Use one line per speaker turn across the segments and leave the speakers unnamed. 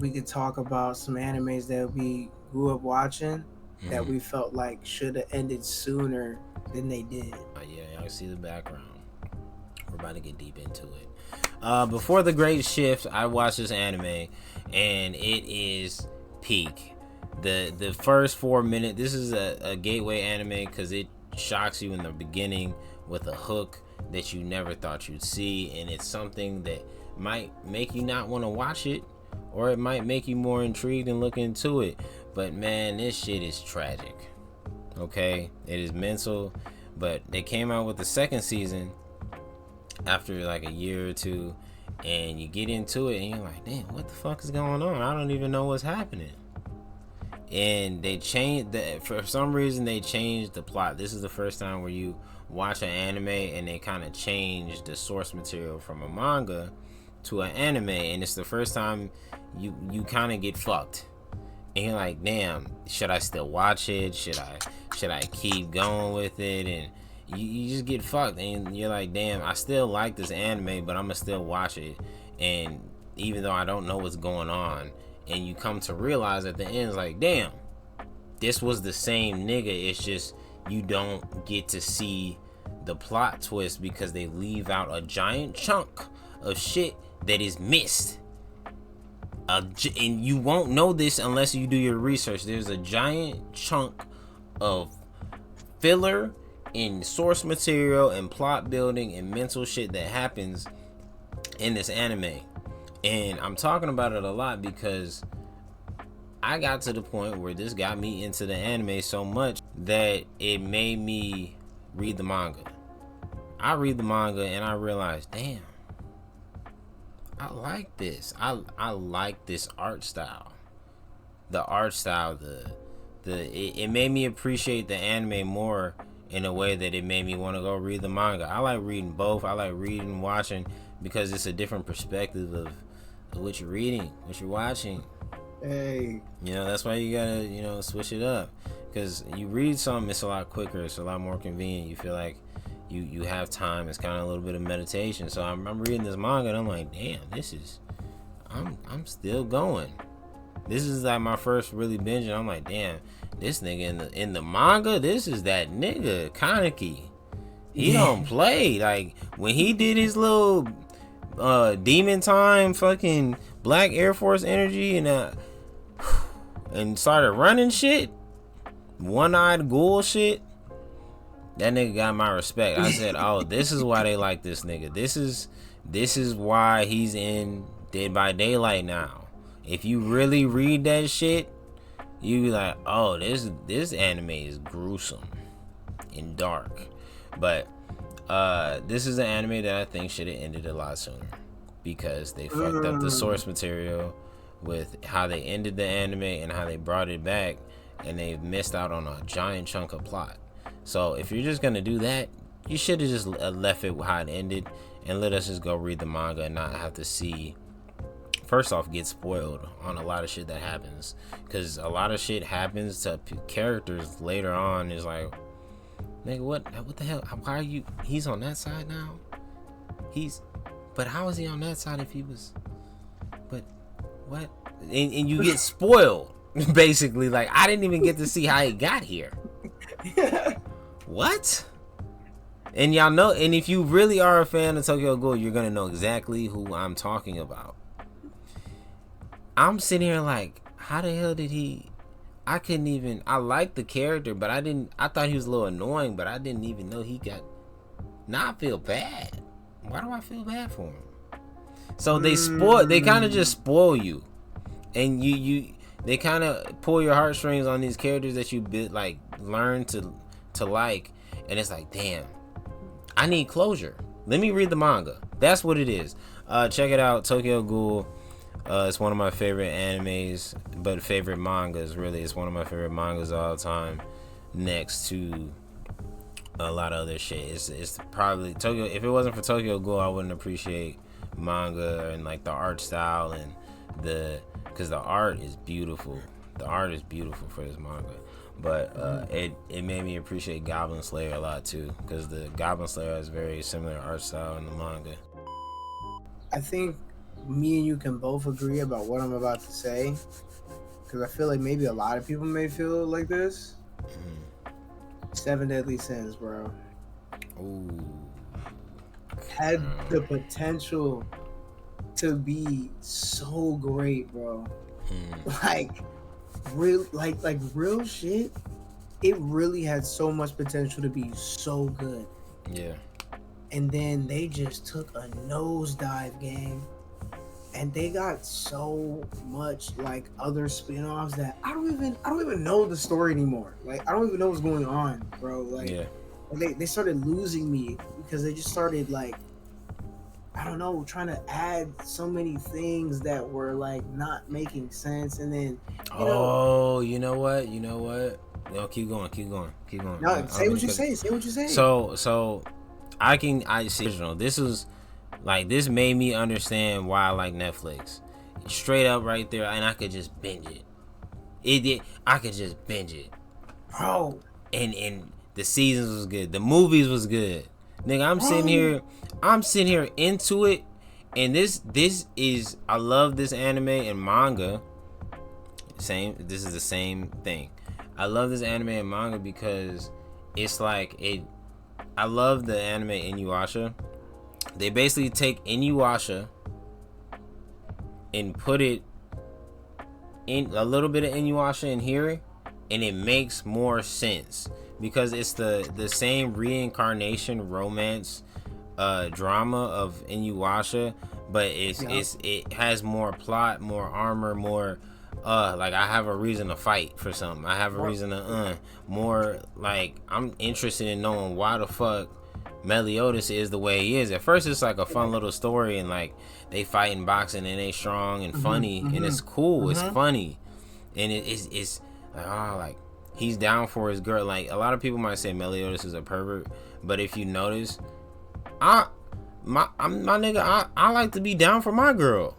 we could talk about some animes that we grew up watching that
Mm-hmm.
we felt like should have ended sooner than they did.
Yeah, I see the background. We're about to get deep into it. Before the Great Shift, I watched this anime, and it is peak. The first 4 minutes. This is a gateway anime because it shocks you in the beginning with a hook that you never thought you'd see, and it's something that might make you not want to watch it, or it might make you more intrigued and look into it. But man, this shit is tragic. Okay, it is mental. But they came out with the second season after like a year or two, and you get into it and you're like, damn, what the fuck is going on? I don't even know what's happening. And they changed for some reason they changed the plot. This is the first time where you watch an anime and they kind of changed the source material from a manga to an anime, and it's the first time you kind of get fucked. And you're like, damn, should I still watch it? Should I keep going with it? And you just get fucked, and you're like, damn, I still like this anime, but I'm gonna still watch it. And even though I don't know what's going on, and you come to realize at the end, it's like, damn, this was the same nigga. It's just you don't get to see the plot twist because they leave out a giant chunk of shit that is missed. And you won't know this unless you do your research. There's a giant chunk of filler in source material and plot building and mental shit that happens in this anime. And I'm talking about it a lot because I got to the point where this got me into the anime so much that it made me read the manga. I read the manga and I realized, damn, I like this. I like this art style. The art style, it made me appreciate the anime more in a way that it made me want to go read the manga. I like reading both. I like reading and watching because it's a different perspective of what you're reading, what you're watching.
Hey,
That's why you gotta, switch it up. Because you read something, it's a lot quicker, it's a lot more convenient. You feel like you have time. It's kind of a little bit of meditation. So I'm reading this manga and I'm like, damn, I'm still going. This is like my first really binge, and I'm like, damn, this nigga in the manga, this is that nigga Kaneki. He
yeah,
don't play. Like when he did his little demon time fucking black Air Force energy and started running shit, one-eyed ghoul shit, that nigga got my respect. I said, oh, this is why they like this nigga. This is why he's in Dead by Daylight now. If you really read that shit, you be like, oh, this anime is gruesome and dark. But this is an anime that I think should have ended a lot sooner because they fucked up the source material with how they ended the anime and how they brought it back, and they missed out on a giant chunk of plot. So if you're just gonna do that, you should have just left it how it ended and let us just go read the manga and not have to see, first off, get spoiled on a lot of shit that happens, because a lot of shit happens to characters later on. Is like, nigga, what the hell, why are you, he's on that side now, but how is he on that side if he was, but what, and you get spoiled basically. Like, I didn't even get to see how he got here. What? And y'all know, and if you really are a fan of Tokyo Ghoul, you're gonna know exactly who I'm talking about. I'm sitting here like, how the hell did he, I liked the character, but I thought he was a little annoying, but I didn't even know he got, I feel bad. Why do I feel bad for him? So they kind of just spoil you, and they kind of pull your heartstrings on these characters that you learn to like, and it's like, damn, I need closure. Let me read the manga. That's what it is. Check it out, Tokyo Ghoul. It's one of my favorite animes, but favorite mangas, really. It's one of my favorite mangas of all time, next to a lot of other shit. It's probably Tokyo. If it wasn't for Tokyo Ghoul, I wouldn't appreciate manga and like the art style and because the art is beautiful. The art is beautiful for this manga. But it made me appreciate Goblin Slayer a lot too, because the Goblin Slayer has very similar art style in the manga.
I think me and you can both agree about what I'm about to say, because I feel like maybe a lot of people may feel like this. Seven Deadly Sins, bro,
Ooh.
had the potential to be so great, bro. Like real shit. It really had so much potential to be so good.
Yeah.
And then they just took a nosedive, gang. And they got so much like other spin-offs that I don't even know the story anymore. Like I don't even know what's going on, bro. Like
Yeah.
they started losing me because they just started like, I don't know, trying to add so many things that were like not making sense. And then, you know,
Oh, you know what? You know what? No, keep going, keep going, keep going.
no,
I don't
say
mean
what
to
you
cut you.
say. Say what you say.
So I see original. This was like this made me understand why I like Netflix. Straight up right there, and I could just binge it. It did. I could just binge it,
Bro,
and the seasons was good. The movies was good. Nigga,
bro.
I'm sitting here into it, and this is I love this anime and manga. Same. This is the same thing. I love this anime and manga because it's like it. I love the anime Inuyasha. They basically take Inuyasha and put it in a little bit of Inuyasha in here, and it makes more sense because it's the same reincarnation romance drama of Inuyasha, but
Yeah.
it has more plot, more armor, more like I have a reason to fight for something. I have a
Bro.
reason to more like I'm interested in knowing why the fuck Meliodas is the way he is. At first it's like a fun little story and like they fight in boxing and they strong and
Mm-hmm,
funny and
mm-hmm,
it's cool, it's
mm-hmm.
funny. And it's like like he's down for his girl. Like a lot of people might say Meliodas is a pervert, but if you notice, I my nigga, I like to be down for my girl.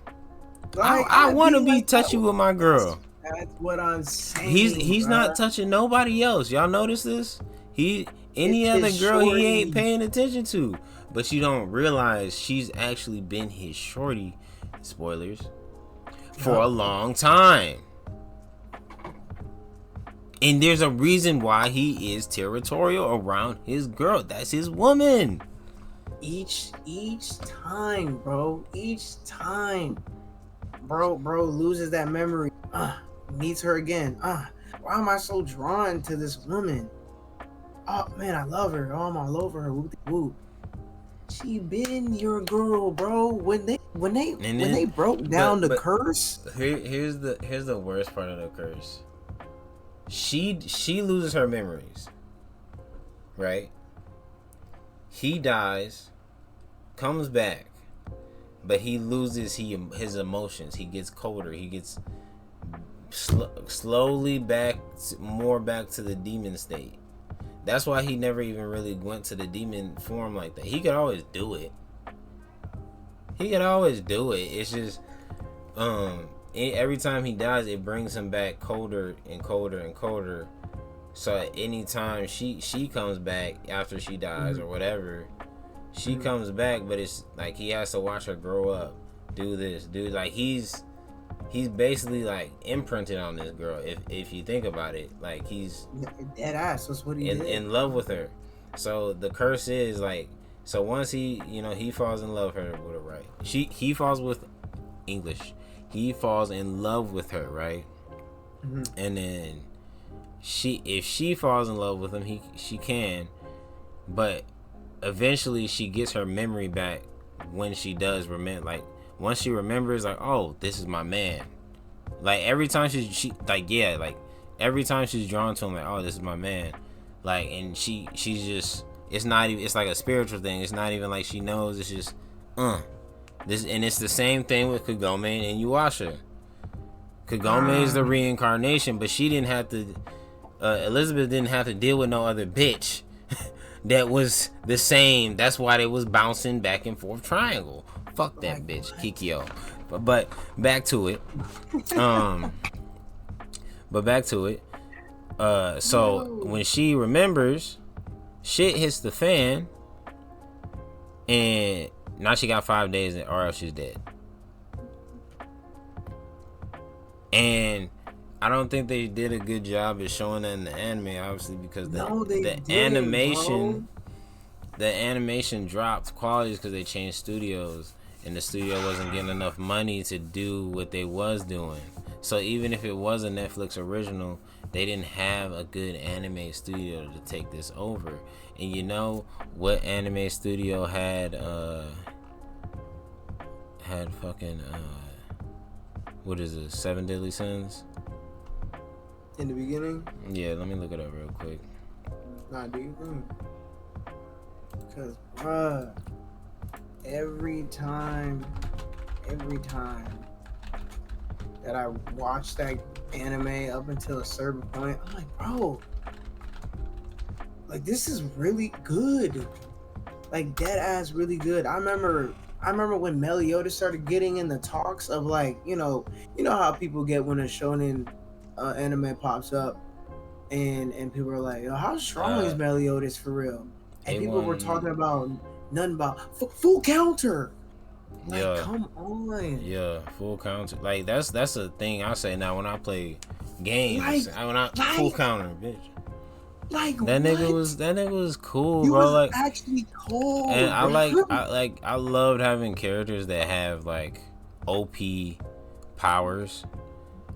Like
I
I
want to
be
be
like that.
touchy with my
That's,
girl.
that's what I'm saying,
He's not
bro.
touching nobody else. Y'all notice this? He
It's
any other
his
girl he ain't
shorty.
paying attention to. But you don't realize she's actually been his shorty. Spoilers. For a
Yup.
long time. And there's a reason why he is territorial around his girl. That's his woman.
Each time, bro. Each time, bro loses that memory. Meets her again. Why am I so drawn to this woman? Oh man, I love her. Oh, I'm all over her. Whoop, whoop. She been your girl, bro.
And
When
then
they broke down the
but
curse.
here's the worst part of the curse. She loses her memories. Right? He dies, comes back, but he loses his emotions. He gets colder. He gets slowly more back to the demon state. That's why he never even really went to the demon form like that. He could always do it. He could always do it. It's just every time he dies, it brings him back colder and colder and colder. So at any time she comes back after she dies
Mhm,
or whatever, she
mhm.
comes back, but it's like he has to watch her grow up, do this, do like he's basically like imprinted on this girl. If you think about it, like he's
Dead ass. That's what he did.
in love with her. So the curse is like so once he falls in love with her with her right. He falls with English. He falls in love with her, right?
Hmm.
And then if she falls in love with him, she can, but eventually she gets her memory back when she does remember. Like once she remembers, like oh, this is my man. Like every time she like yeah, like every time she's drawn to him, like oh, this is my man. Like and she's just it's not even it's like a spiritual thing. It's not even like she knows. It's just this and it's the same thing with Kagome and Yuasha. Kagome is the
Ah,
reincarnation, but she didn't have to. Elizabeth didn't have to deal with no other bitch that was the same. That's why they was bouncing back and forth triangle. Fuck
like
that bitch,
what?
Kikyo. But back to it. Um, but back to it. So
Yo.
when she remembers, shit hits the fan, and now she got 5 days, or else she's dead. I don't think they did a good job of showing that in the anime, obviously, because
No, they
the
didn't, bro.
animation the animation dropped qualities because they changed studios, and the studio wasn't getting enough money to do what they was doing. So even if it was a Netflix original, they didn't have a good anime studio to take this over. And you know what anime studio had fucking what is it, Seven Deadly Sins?
In the beginning,
Yeah, let me look it up real quick.
nah, do you think? Because, bruh, every time that I watch that anime up until a certain point, I'm like, bro, like this is really good, like dead ass really good. I remember when Meliodas started getting in the talks of like, you know how people get when a shonen anime pops up, and people are like, yo, how strong is
Uh,
Meliodas for real? And
they
people were
won.
talking about nothing about full counter. Like,
Yeah,
come on.
yeah, full counter. Like that's a thing I say now when I play
Like,
games. When I full
like,
counter, bitch.
like
That nigga
what?
was that nigga was cool,
He
bro.
was
Like,
actually
and
cold, bro.
I loved having characters that have like OP powers,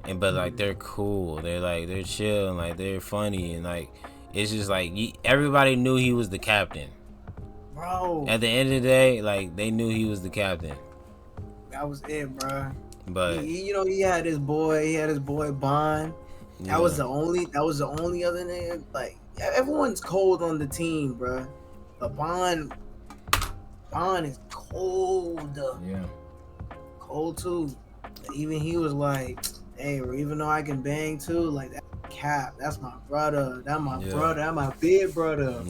and but like they're cool. They're chill and like they're funny and like it's just like everybody knew he was the captain.
Bro,
At the end of the day, like they knew he was the captain.
that was it, bro.
But
He had his boy. He had his boy Bond. That was
yeah,
the only. That was the only other nigga. Like, everyone's cold on the team, bro. But Bond is cold.
yeah.
Cold too. Even he was like, "Hey, even though I can bang too, like that cap, that's my brother. That my
Yeah.
brother. That my big brother."